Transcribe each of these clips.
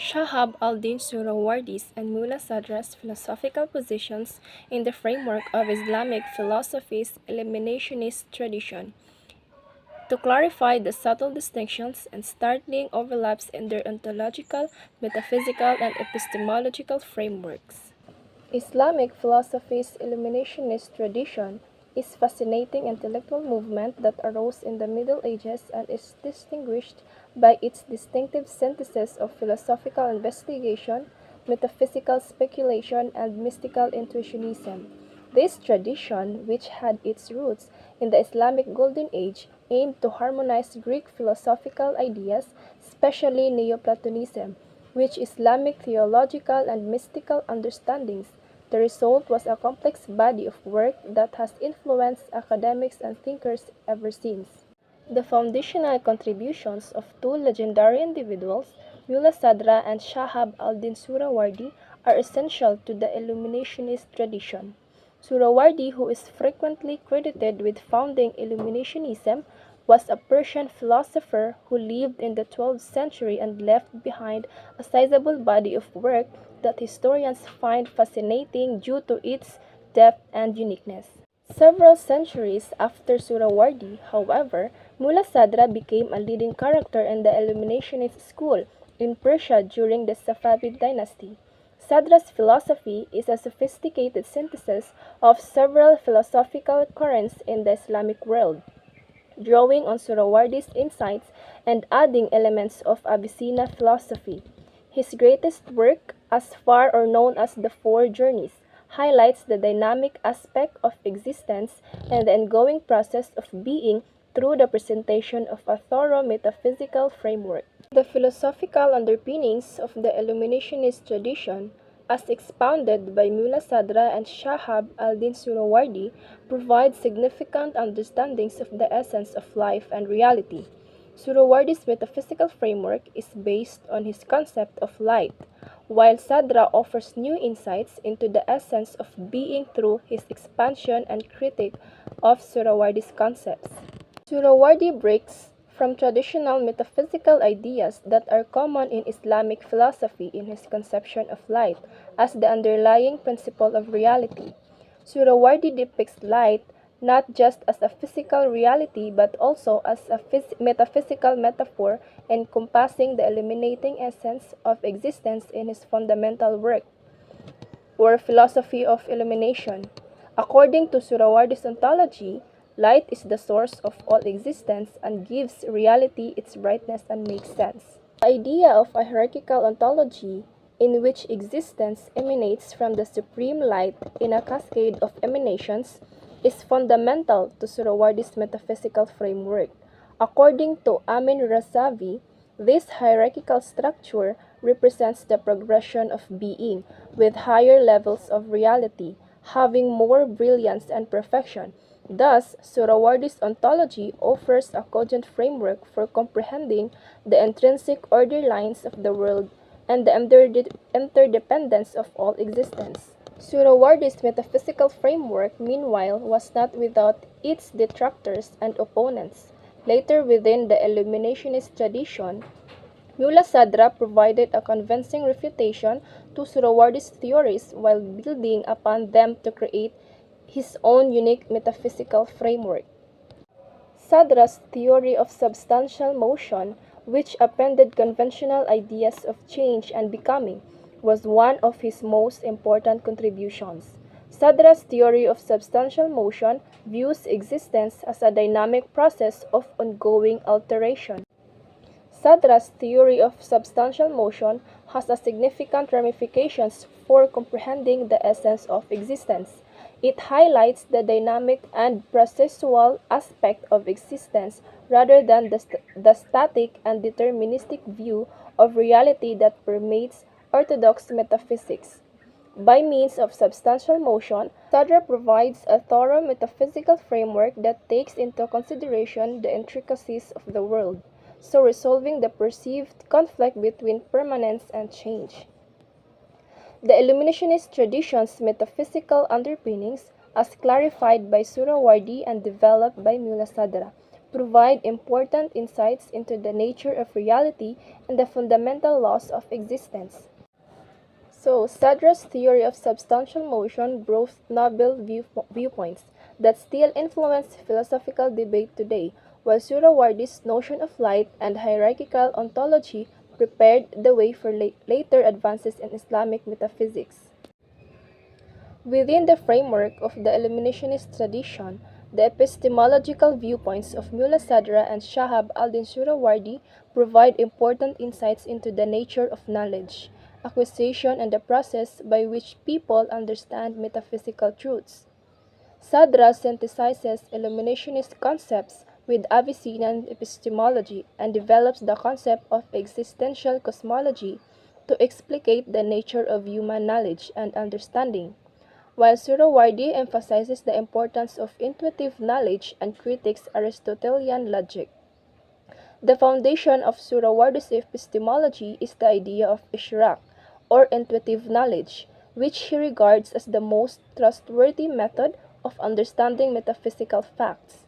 Shahab al-Din Suhrawardi's and Mulla Sadra's philosophical positions in the framework of Islamic philosophy's eliminationist tradition. To clarify the subtle distinctions and startling overlaps in their ontological, metaphysical, and epistemological frameworks. Islamic philosophy's illuminationist tradition is a fascinating intellectual movement that arose in the Middle Ages and is distinguished by its distinctive synthesis of philosophical investigation, metaphysical speculation, and mystical intuitionism. This tradition, which had its roots in the Islamic Golden Age, aimed to harmonize Greek philosophical ideas, especially Neoplatonism, with Islamic theological and mystical understandings. The result was a complex body of work that has influenced academics and thinkers ever since. The foundational contributions of two legendary individuals, Mulla Sadra and Shahab al-Din Suhrawardi, are essential to the Illuminationist tradition. Suhrawardi, who is frequently credited with founding Illuminationism, was a Persian philosopher who lived in the 12th century and left behind a sizable body of work that historians find fascinating due to its depth and uniqueness. Several centuries after Suhrawardi, however, Mulla Sadra became a leading character in the Illuminationist school in Persia during the Safavid dynasty. Sadra's philosophy is a sophisticated synthesis of several philosophical currents in the Islamic world, drawing on Suhrawardi's insights and adding elements of Abyssinian philosophy. His greatest work, as far or known as The Four Journeys, highlights the dynamic aspect of existence and the ongoing process of being through the presentation of a thorough metaphysical framework. The philosophical underpinnings of the Illuminationist tradition, as expounded by Mulla Sadra and Shahab al-Din Suhrawardi, provide significant understandings of the essence of life and reality. Suhrawardi's metaphysical framework is based on his concept of light, while Sadra offers new insights into the essence of being through his expansion and critique of Suhrawardi's concepts. Suhrawardi breaks from traditional metaphysical ideas that are common in Islamic philosophy in his conception of light as the underlying principle of reality. Suhrawardi depicts light not just as a physical reality but also as a metaphysical metaphor encompassing the illuminating essence of existence in his fundamental work, or philosophy of illumination. According to Suhrawardi's ontology, light is the source of all existence and gives reality its brightness and makes sense. The idea of a hierarchical ontology, in which existence emanates from the supreme light in a cascade of emanations, is fundamental to Suhrawardi's metaphysical framework. According to Amin Razavi, this hierarchical structure represents the progression of being, with higher levels of reality, having more brilliance and perfection. Thus, Suhrawardi's ontology offers a cogent framework for comprehending the intrinsic order lines of the world and the interdependence of all existence. Suhrawardi's metaphysical framework, meanwhile, was not without its detractors and opponents. Later within the Illuminationist tradition, Mulla Sadra provided a convincing refutation to Suhrawardi's theories while building upon them to create his own unique metaphysical framework. Sadra's theory of substantial motion, which appended conventional ideas of change and becoming, was one of his most important contributions. Sadra's theory of substantial motion views existence as a dynamic process of ongoing alteration. Sadra's theory of substantial motion has a significant ramifications for comprehending the essence of existence. It highlights the dynamic and processual aspect of existence rather than the static and deterministic view of reality that permeates orthodox metaphysics. By means of substantial motion, Sadra provides a thorough metaphysical framework that takes into consideration the intricacies of the world, so resolving the perceived conflict between permanence and change. The Illuminationist tradition's metaphysical underpinnings, as clarified by Suhrawardi and developed by Mulla Sadra, provide important insights into the nature of reality and the fundamental laws of existence. So, Sadra's theory of substantial motion brought novel viewpoints that still influence philosophical debate today, while Suhrawardi's notion of light and hierarchical ontology prepared the way for later advances in Islamic metaphysics. Within the framework of the eliminationist tradition, the epistemological viewpoints of Mulla Sadra and Shahab al-Din Suhrawardi provide important insights into the nature of knowledge, acquisition, and the process by which people understand metaphysical truths. Sadra synthesizes illuminationist concepts with Avicennan epistemology and develops the concept of existential cosmology to explicate the nature of human knowledge and understanding, while Suhrawardi emphasizes the importance of intuitive knowledge and critiques Aristotelian logic. The foundation of Suhrawardi's epistemology is the idea of ishraq, or intuitive knowledge, which he regards as the most trustworthy method of understanding metaphysical facts.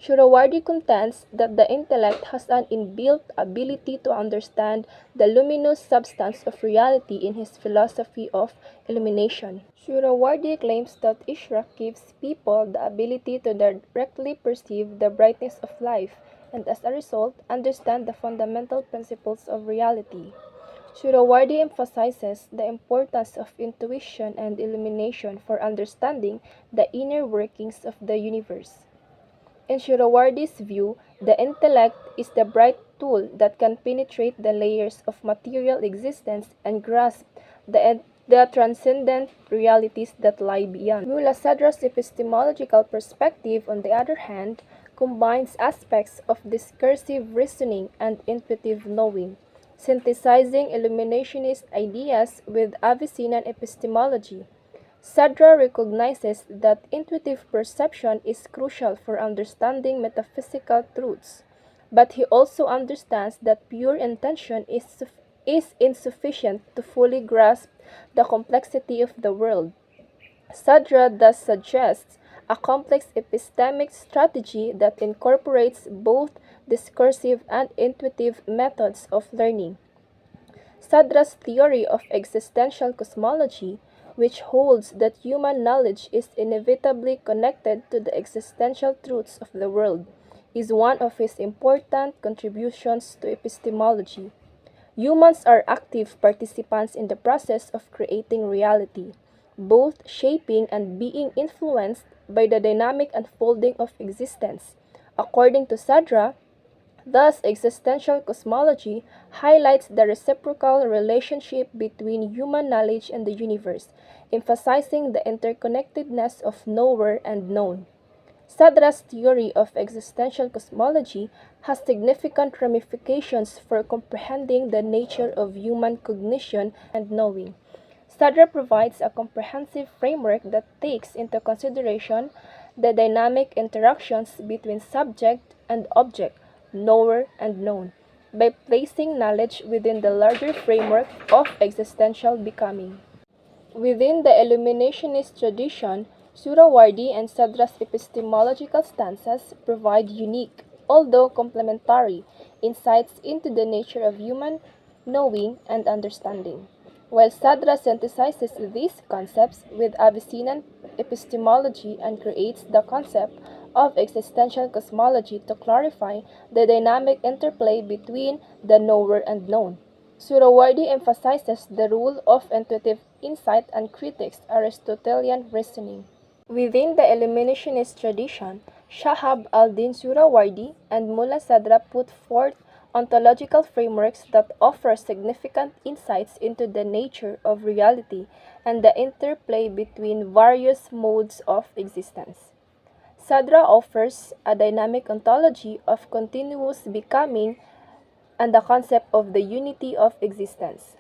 Suhrawardi contends that the intellect has an inbuilt ability to understand the luminous substance of reality in his philosophy of illumination. Suhrawardi claims that Ishraq gives people the ability to directly perceive the brightness of life and as a result understand the fundamental principles of reality. Suhrawardi emphasizes the importance of intuition and illumination for understanding the inner workings of the universe. In Suhrawardi's view, the intellect is the bright tool that can penetrate the layers of material existence and grasp the transcendent realities that lie beyond. Mulla Sadra's epistemological perspective, on the other hand, combines aspects of discursive reasoning and intuitive knowing, synthesizing illuminationist ideas with Avicennan epistemology. Sadra recognizes that intuitive perception is crucial for understanding metaphysical truths, but he also understands that pure intention is insufficient to fully grasp the complexity of the world. Sadra thus suggests a complex epistemic strategy that incorporates both discursive and intuitive methods of learning. Sadra's theory of existential cosmology, which holds that human knowledge is inevitably connected to the existential truths of the world, is one of his important contributions to epistemology. Humans are active participants in the process of creating reality, both shaping and being influenced by the dynamic unfolding of existence. According to Sadra, thus, existential cosmology highlights the reciprocal relationship between human knowledge and the universe, emphasizing the interconnectedness of knower and known. Sadra's theory of existential cosmology has significant ramifications for comprehending the nature of human cognition and knowing. Sadra provides a comprehensive framework that takes into consideration the dynamic interactions between subject and object, knower and known, by placing knowledge within the larger framework of existential becoming. Within the illuminationist tradition, Suhrawardi and Sadra's epistemological stances provide unique, although complementary, insights into the nature of human knowing and understanding. While Sadra synthesizes these concepts with Avicennan epistemology and creates the concept of existential cosmology to clarify the dynamic interplay between the knower and known, Suhrawardi emphasizes the role of intuitive insight and critiques Aristotelian reasoning. Within the eliminationist tradition, Shahab al-Din Suhrawardi and Mulla Sadra put forth ontological frameworks that offer significant insights into the nature of reality and the interplay between various modes of existence. Sadra offers a dynamic ontology of continuous becoming and the concept of the unity of existence,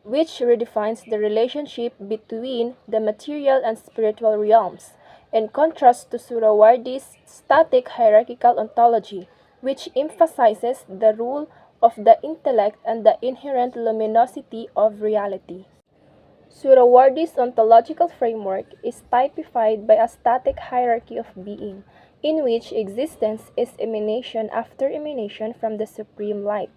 which redefines the relationship between the material and spiritual realms, in contrast to Suhrawardi's static hierarchical ontology, which emphasizes the role of the intellect and the inherent luminosity of reality. Suhrawardi's ontological framework is typified by a static hierarchy of being, in which existence is emanation after emanation from the Supreme Light.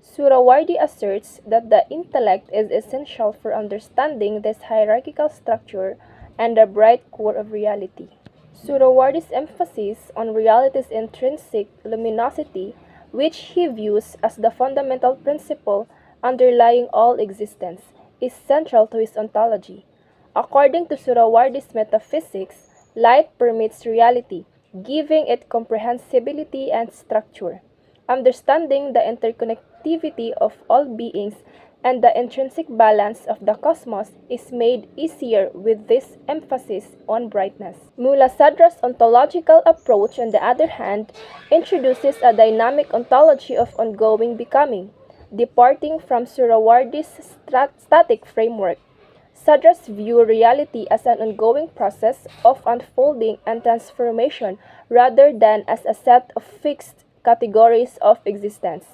Suhrawardi asserts that the intellect is essential for understanding this hierarchical structure and the bright core of reality. Suhrawardi's emphasis on reality's intrinsic luminosity, which he views as the fundamental principle underlying all existence, is central to his ontology. According to Suhrawardi's metaphysics, light permeates reality, giving it comprehensibility and structure. Understanding the interconnectivity of all beings and the intrinsic balance of the cosmos is made easier with this emphasis on brightness. Mulla Sadra's ontological approach, on the other hand, introduces a dynamic ontology of ongoing becoming, departing from Suhrawardi's static framework. Sadra's view reality as an ongoing process of unfolding and transformation rather than as a set of fixed categories of existence.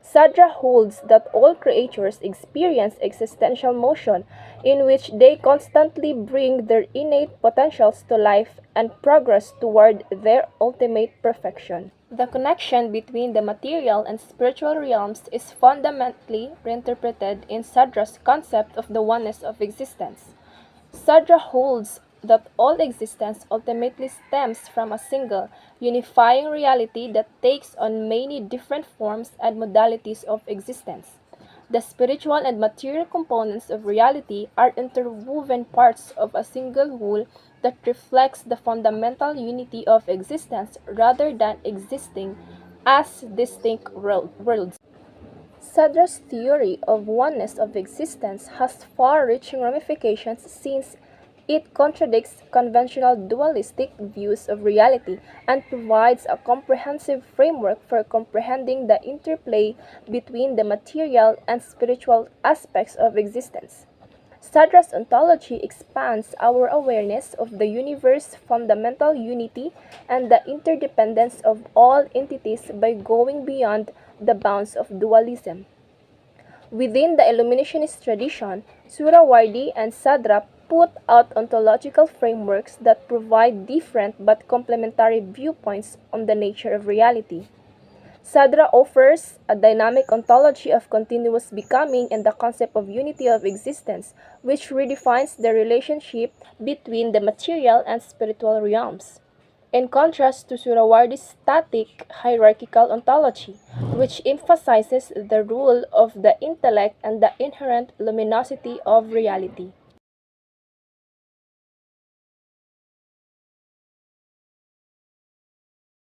Sadra holds that all creatures experience existential motion in which they constantly bring their innate potentials to life and progress toward their ultimate perfection. The connection between the material and spiritual realms is fundamentally reinterpreted in Sadra's concept of the oneness of existence. Sadra holds that all existence ultimately stems from a single, unifying reality that takes on many different forms and modalities of existence. The spiritual and material components of reality are interwoven parts of a single whole that reflects the fundamental unity of existence rather than existing as distinct worlds. Sadra's theory of oneness of existence has far-reaching ramifications since it contradicts conventional dualistic views of reality and provides a comprehensive framework for comprehending the interplay between the material and spiritual aspects of existence. Sadra's ontology expands our awareness of the universe's fundamental unity and the interdependence of all entities by going beyond the bounds of dualism. Within the Illuminationist tradition, Suhrawardi and Sadra put out ontological frameworks that provide different but complementary viewpoints on the nature of reality. Sadra offers a dynamic ontology of continuous becoming and the concept of unity of existence, which redefines the relationship between the material and spiritual realms. In contrast to Suhrawardi's static hierarchical ontology, which emphasizes the role of the intellect and the inherent luminosity of reality.